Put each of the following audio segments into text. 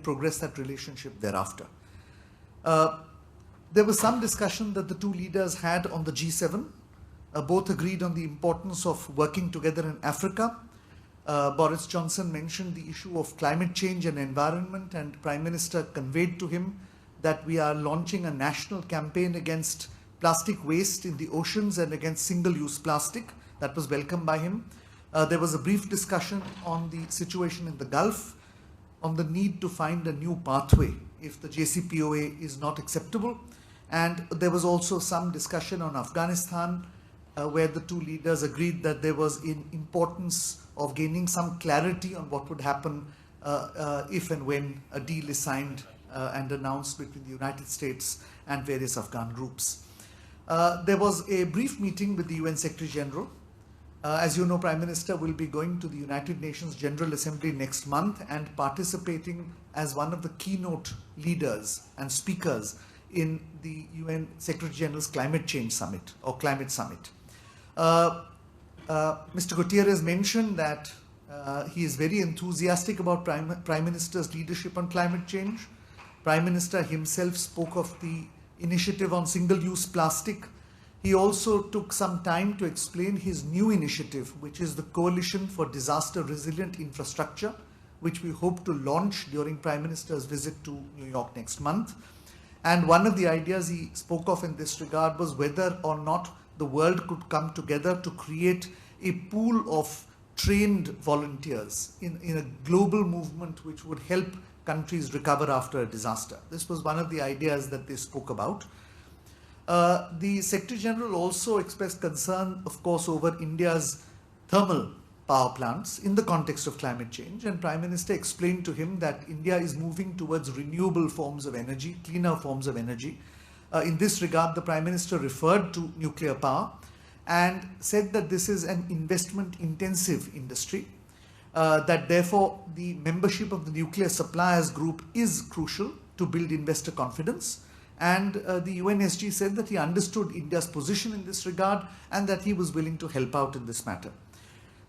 progress that relationship thereafter. There was some discussion that the two leaders had on the G7. Both agreed on the importance of working together in Africa. Boris Johnson mentioned the issue of climate change and environment, and Prime Minister conveyed to him that we are launching a national campaign against plastic waste in the oceans and against single-use plastic. That was welcomed by him. There was a brief discussion on the situation in the Gulf, on the need to find a new pathway if the JCPOA is not acceptable. And there was also some discussion on Afghanistan, where the two leaders agreed that there was an importance of gaining some clarity on what would happen if and when a deal is signed and announced between the United States and various Afghan groups. There was a brief meeting with the UN Secretary General. As you know, Prime Minister will be going to the United Nations General Assembly next month and participating as one of the keynote leaders and speakers in the UN Secretary General's Climate Change Summit or Climate Summit. Mr. Gutierrez mentioned that he is very enthusiastic about Prime Minister's leadership on climate change. Prime Minister himself spoke of the initiative on single-use plastic. He also took some time to explain his new initiative, which is the Coalition for Disaster Resilient Infrastructure, which we hope to launch during Prime Minister's visit to New York next month. And one of the ideas he spoke of in this regard was whether or not the world could come together to create a pool of trained volunteers in a global movement which would help countries recover after a disaster. This was one of the ideas that they spoke about. The Secretary General also expressed concern, of course, over India's thermal power plants in the context of climate change, and Prime Minister explained to him that India is moving towards renewable forms of energy, cleaner forms of energy. In this regard, the Prime Minister referred to nuclear power and said that this is an investment-intensive industry, that therefore the membership of the Nuclear Suppliers Group is crucial to build investor confidence. And the UNSG said that he understood India's position in this regard and that he was willing to help out in this matter.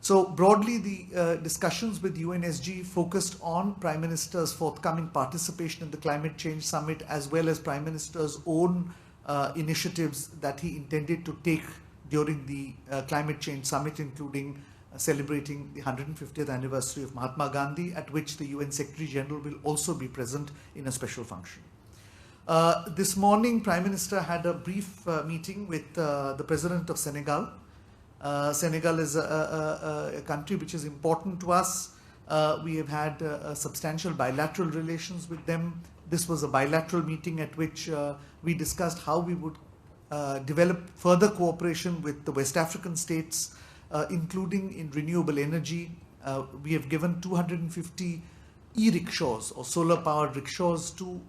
So broadly, the discussions with UNSG focused on Prime Minister's forthcoming participation in the Climate Change Summit, as well as Prime Minister's own initiatives that he intended to take during the Climate Change Summit, including celebrating the 150th anniversary of Mahatma Gandhi, at which the UN Secretary General will also be present in a special function. This morning, Prime Minister had a brief meeting with the President of Senegal. Senegal is a country which is important to us. We have had substantial bilateral relations with them. This was a bilateral meeting at which we discussed how we would develop further cooperation with the West African states, including in renewable energy. We have given 250 e-rickshaws or solar-powered rickshaws to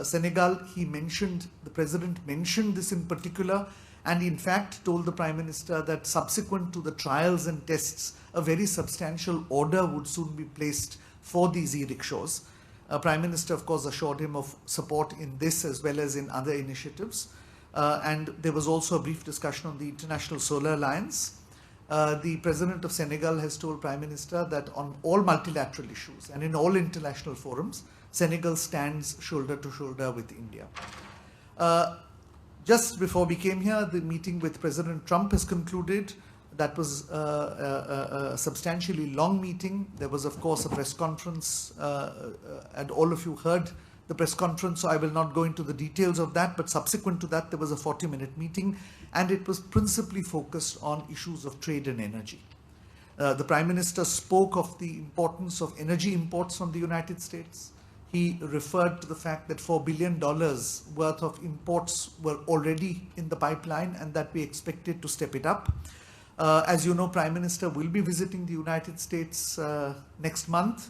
Senegal. The President mentioned this in particular, and in fact told the Prime Minister that subsequent to the trials and tests, a very substantial order would soon be placed for these e-rickshaws. Prime Minister, of course, assured him of support in this as well as in other initiatives. And there was also a brief discussion on the International Solar Alliance. The President of Senegal has told Prime Minister that on all multilateral issues and in all international forums, Senegal stands shoulder to shoulder with India. Just before we came here, the meeting with President Trump has concluded. That was a substantially long meeting. There was, of course, a press conference, and all of you heard the press conference, so I will not go into the details of that, but subsequent to that, there was a 40-minute meeting, and it was principally focused on issues of trade and energy. The Prime Minister spoke of the importance of energy imports from the United States. He referred to the fact that $4 billion worth of imports were already in the pipeline and that we expected to step it up. As you know, Prime Minister will be visiting the United States next month.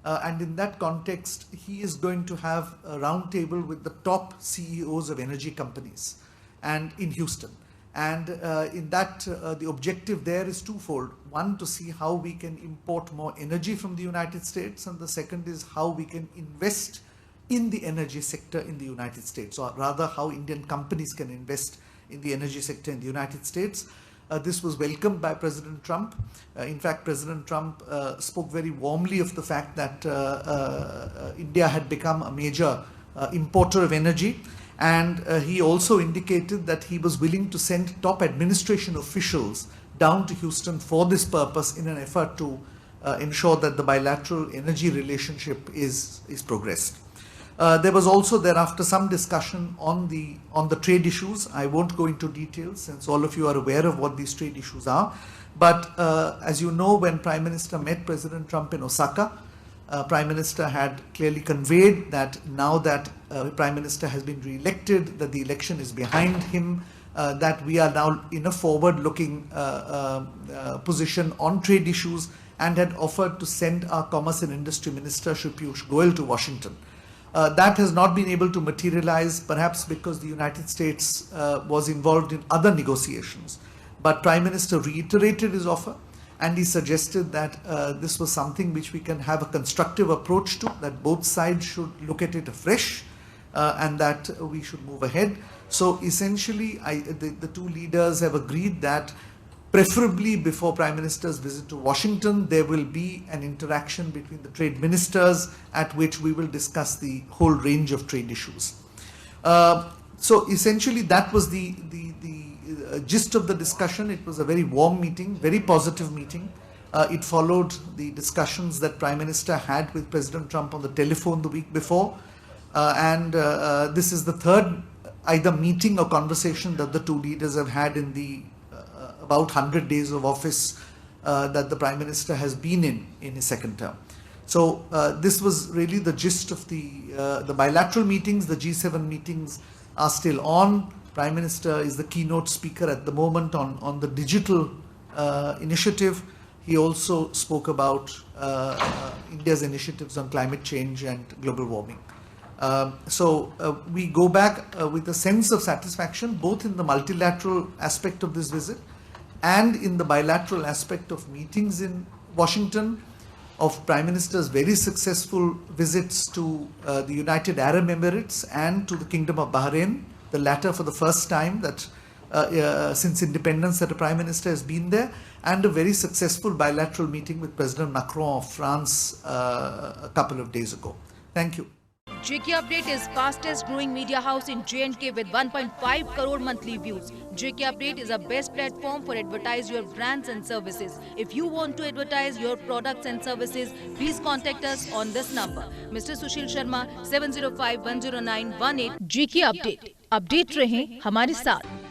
And in that context, he is going to have a roundtable with the top CEOs of energy companies and in Houston. And in that, the objective there is twofold. One, to see how we can import more energy from the United States. And the second is how we can invest in the energy sector in the United States, or rather how Indian companies can invest in the energy sector in the United States. This was welcomed by President Trump. In fact, President Trump spoke very warmly of the fact that India had become a major importer of energy, and he also indicated that he was willing to send top administration officials down to Houston for this purpose in an effort to ensure that the bilateral energy relationship is progressed. There was also thereafter some discussion on the trade issues. I won't go into details since all of you are aware of what these trade issues are. But as you know, when Prime Minister met President Trump in Osaka, Prime Minister had clearly conveyed that now that Prime Minister has been re-elected, that the election is behind him, that we are now in a forward-looking position on trade issues, and had offered to send our Commerce and Industry Minister Shri Piyush Goyal to Washington. That has not been able to materialize, perhaps because the United States was involved in other negotiations. But Prime Minister reiterated his offer, and he suggested that this was something which we can have a constructive approach to, that both sides should look at it afresh, and that we should move ahead. So essentially, the two leaders have agreed that preferably before Prime Minister's visit to Washington, there will be an interaction between the trade ministers at which we will discuss the whole range of trade issues. So essentially, that was the gist of the discussion. It was a very warm meeting, very positive meeting. It followed the discussions that Prime Minister had with President Trump on the telephone the week before. And this is the third either meeting or conversation that the two leaders have had in the about 100 days of office that the Prime Minister has been in his second term. So this was really the gist of the bilateral meetings. The G7 meetings are still on. Prime Minister is the keynote speaker at the moment on the digital initiative. He also spoke about India's initiatives on climate change and global warming. So we go back with a sense of satisfaction, both in the multilateral aspect of this visit and in the bilateral aspect of meetings in Washington, of Prime Minister's very successful visits to the United Arab Emirates and to the Kingdom of Bahrain, the latter for the first time that since independence that a Prime Minister has been there, and a very successful bilateral meeting with President Macron of France a couple of days ago. Thank you. Jkupdate is fastest growing media house in J&K with 1.5 crore monthly views. Jkupdate is a best platform for advertise your brands and services. If you want to advertise your products and services, please contact us on this number. Mr. Sushil Sharma 705-109-18. Jkupdate. Update रहें हमारे साथ.